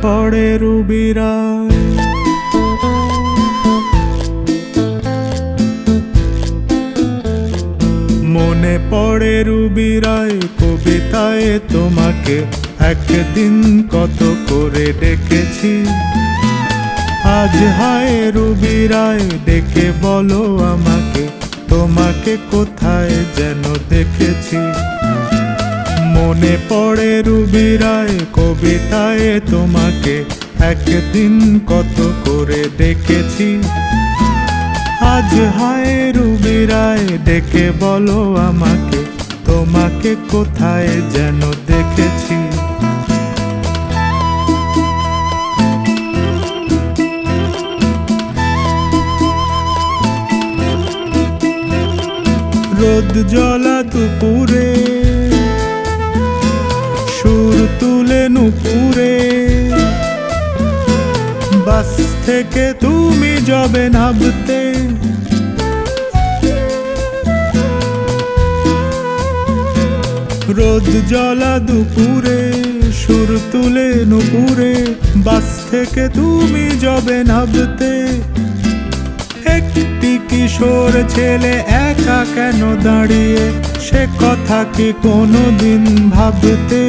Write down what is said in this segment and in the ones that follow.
পড়ে রুবিরায়। মনে পড়ে রুবিরায় কবিতায় তোমাকে একদিন কত করে ডেকেছি। আজ হায় রুবিরায় ডেকে বলো আমাকে, তোমাকে কোথায় যেন দেখেছি। মনে পড়ে রুবিরায় কবিতায় তোমাকে একদিন কত করে ডেকেছি। আজ হায় রুবিরায় ডেকে বলো আমাকে, তোমাকে কোথায় যেন দেখেছি। রোদ জ্বলা দুপুরে সুর তুলে নুপুরে, বাস থেকে তুমি যাবে নামতে। রোদ জ্বলা দুপুরে সুর তুলে নুপুরে, বাস থেকে তুমি যাবে নামতে। একটি কিশোর ছেলে একা কেন দাঁড়িয়ে, সে কথা কি কোনোদিন ভাবতে।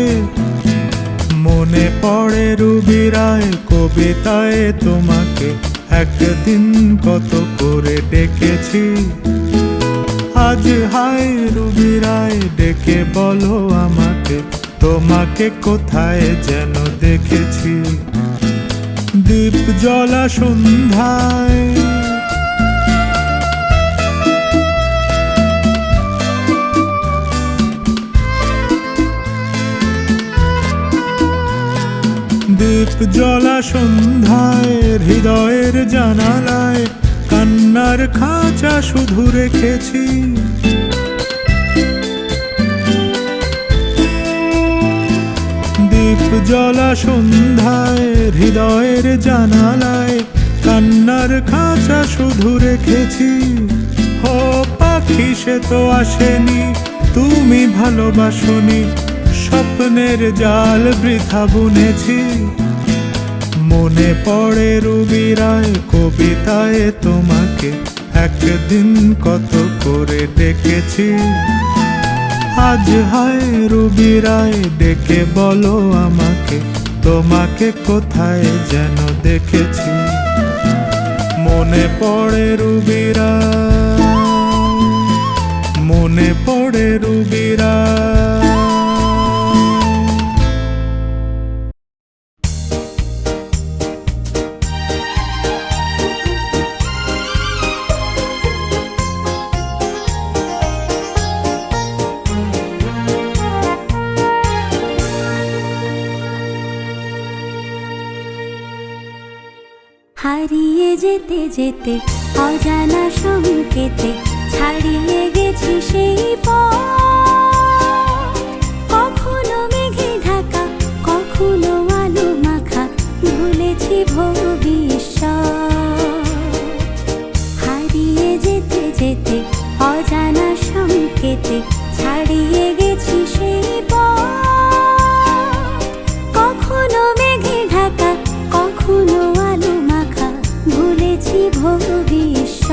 মনে পড়ে রুবিরায় কবিতায় তোমাকে একদিন কত করে ডেকেছি। আজ হায় রুবিরায় ডেকে বলো আমাকে, তোমাকে কোথায় যেন দেখেছি। দীপ জ্বলা সন্ধ্যায় দীপ জ্বলা সন্ধ্যায় হৃদয়ের জানালায় কান্নার খাঁচা শুধু রেখেছি। দীপ জ্বলা সন্ধ্যায় হৃদয়ের জানালায় কান্নার খাঁচা শুধু রেখেছি। ও পাখি সে তো আসেনি, তুমি ভালোবাসনি, স্বপ্নের জাল বৃথা বুনেছি। মনে পড়ে রুবিরায় কবিতায় তোমাকে একদিন কত করে ডেকেছি। আজ হায় রুবিরায় ডেকে বলো আমাকে, তোমাকে কোথায় যেন দেখেছি। মনে পড়ে রুবিরায়, মনে পড়ে রুবিরায়। হারিয়ে যেতে যেতে অজানা সংকেতে ছাড়িয়ে গেছি সেই পথ। কখনো মেঘে ঢাকা, কখনো আলো মাখা, ভুলেছি ভবিষ্যৎ। হারিয়ে যেতে যেতে অজানা সংকেতে ছাড়িয়ে গেছি সেই পথ। কখনো মেঘে ঢাকা, কখনো আলো মাখা, ভুলেছি ভবিষ্যৎ।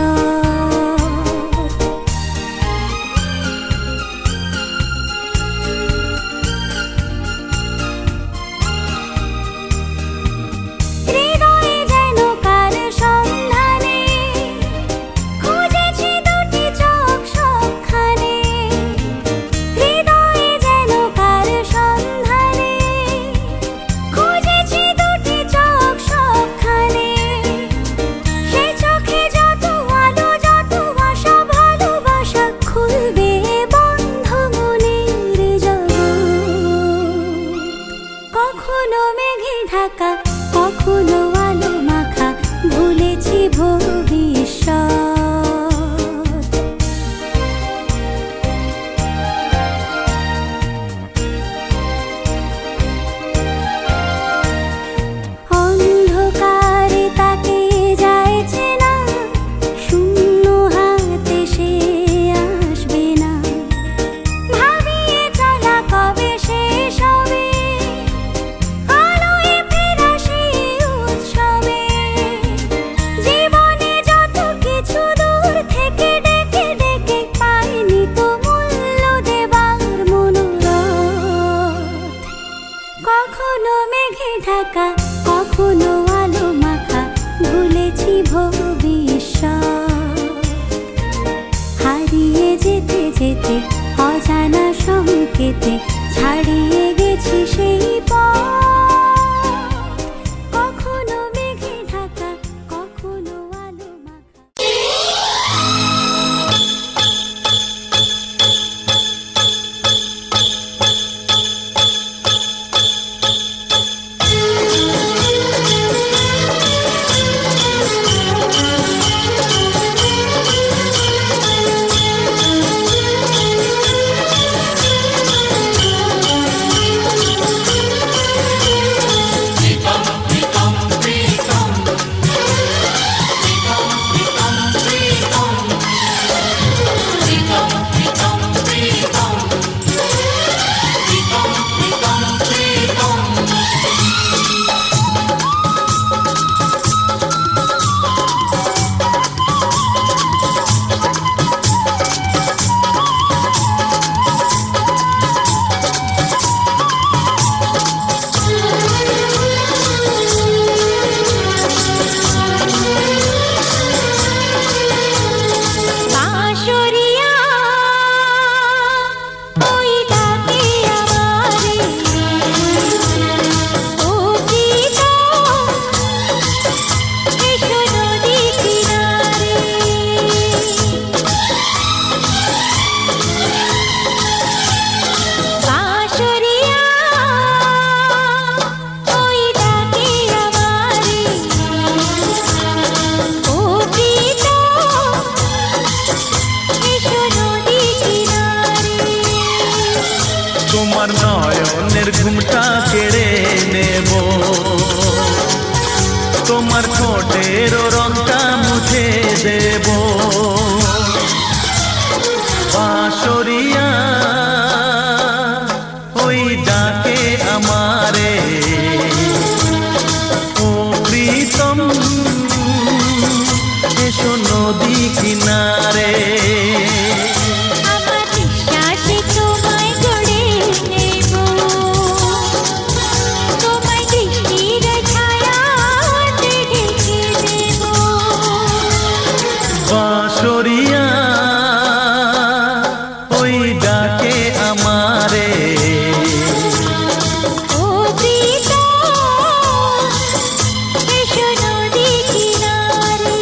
যেতে যেতে অজানা সংকেতে ছাড়িয়ে গেছি সেই পথ। কখনো মেঘে ঢাকা, কখনো আলো মাখা। বাঁশরিয়া ওই ডাকে আমারে, ও প্রীতম এসো নদী কিনারে। বাঁশরিয়া ওই ডাকে আমারে, ও প্রীতম এসো নদী কিনারে। তোমার নয়নের ঘুমটা কেড়ে নেব, তোমার ঠোঁটের রংটা মুছে দেব। বাঁশরিয়া ওই ডাকে আমারে, ও প্রীতম এসো নদী কিনারে। আমার বিশ্বাসে তোমায় গড়ে নেব, তোমায় দৃষ্টির ছায়াতে ঢেকে দেব। বাঁশরিয়া ওই ডাকে আমারে, ও প্রীতম এসো নদী কিনারে।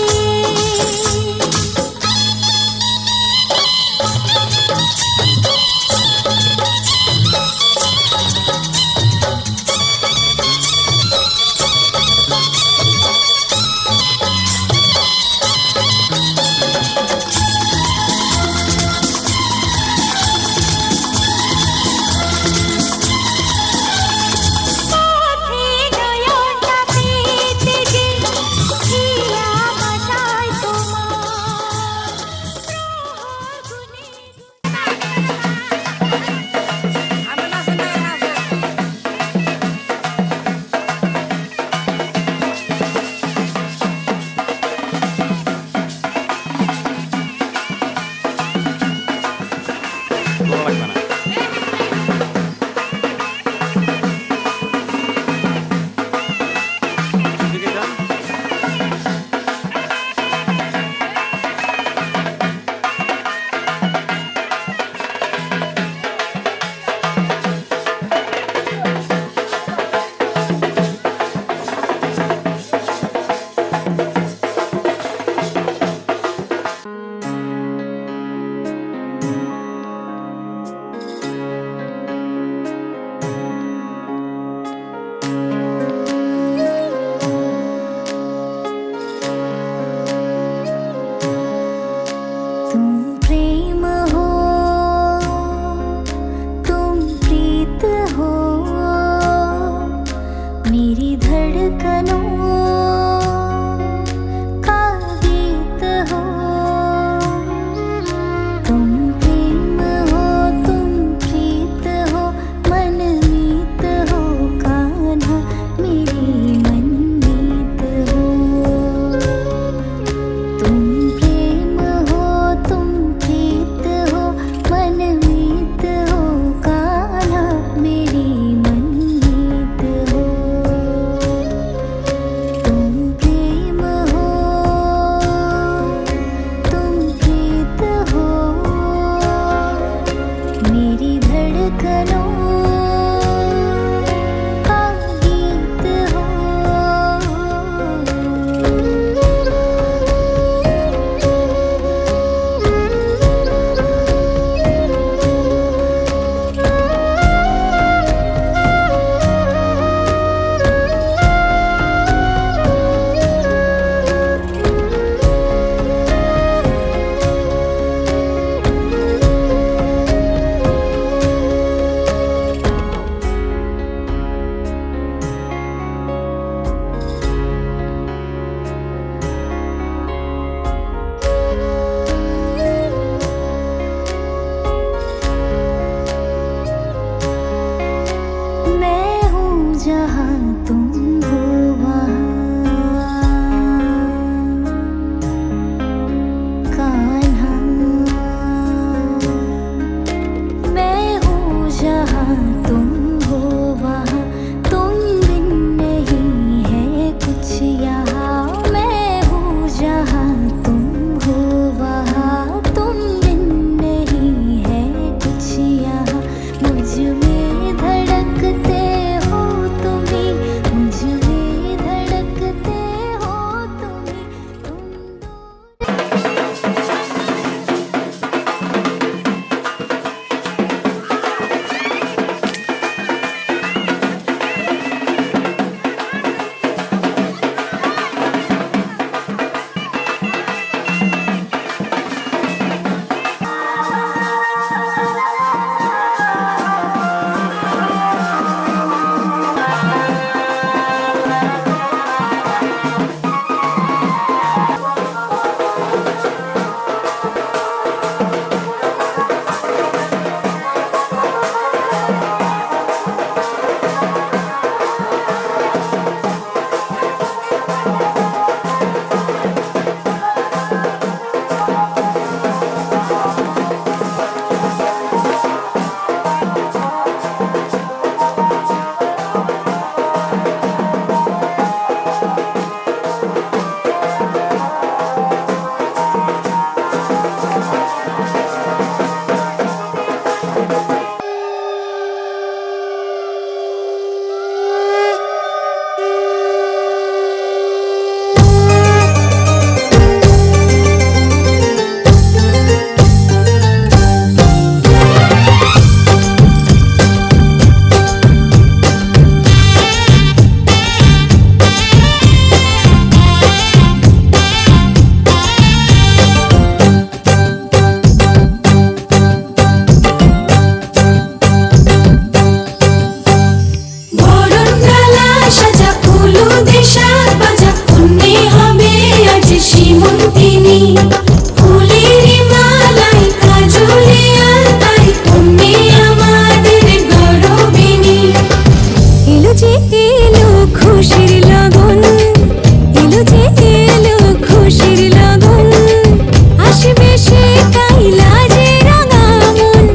সে কাইলা যে রাঙা মন,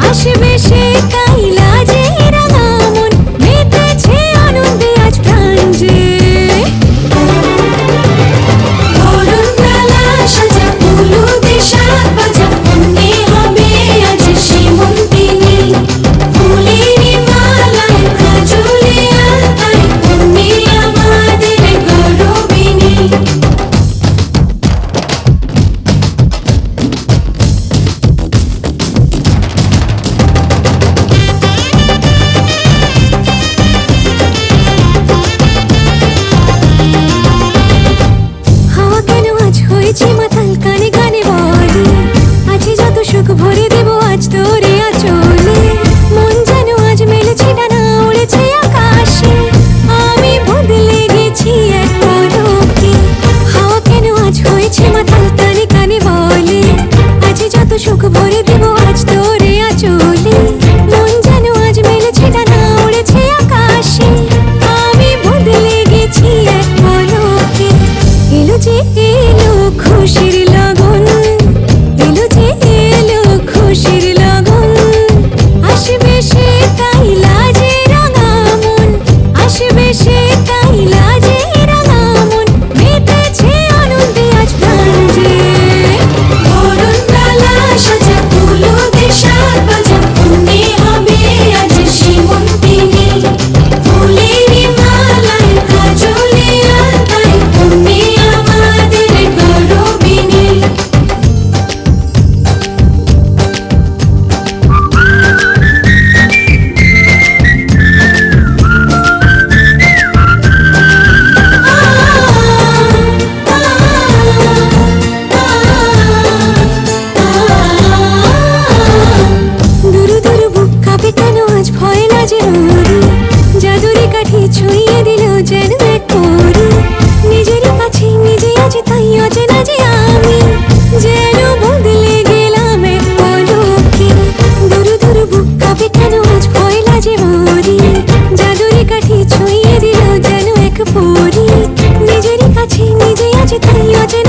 আসবে সে কাইলা যে রাঙা মন, মেতেছে আনন্দে আজ প্রাণ যে। বরণডালা সাজা হলুদে সাত বাজা, মনে হবে আজ সীমন্তিনী। ফুলের মালায় কাজলে আলতায়, মনে আমাদের গৌরবিনী। হাওয়া কেন আজ হয়েছে মাতাল, কানে কানে বলে আছে যত সুখ ভরে দেব আজ তোরে আঁচলে। মন যেন আজ মেলেছে ডানা, উড়েছে আকাশে, আমি বদলে গেছি এক পলকে। হাওয়া কেন আজ হয়েছে মাতাল, কানে কানে বলে আছে যত সুখ ভরে দেব আজ তোরে আঁচলে। মন যেন আজ মেলেছে ডানা, উড়েছে আকাশে, আমি বদলে গেছি এক পলকে। এলো যে এলো খুশির লগন, এলো যে এলো খুশির লগন, আসবে সে কাইলা যে রাঙা মন, আসবে সে কাইলা যে রাঙা মন, মেতেছে আনন্দে আজ প্রাণ যে। বরণডালা সাজা হলুদে সাত বাজা, মনে হবে আজ সীমন্তিনী। ফুলের মালায় কাজলে আলতায়, মনে আমাদের গৌরবিনী। দুরু দুরু বুক কাঁপে কেন আজ, ভয় না যে মরি, জাদুরি কাঠি ছুঁয়ে দিল যেন এক পরি। নিজেরই কাছে নিজে আজ তাই অচেনা যে আমি, যেন বদলে গেলাম এক পলকে। দুরু দুরু বুক কাঁপে কেন আজ, ভয় না যে মরি, জাদুরি কাঠি ছুঁয়ে দিল যেন এক পরি। নিজেরই কাছে নিজে আজ তাই অচেনা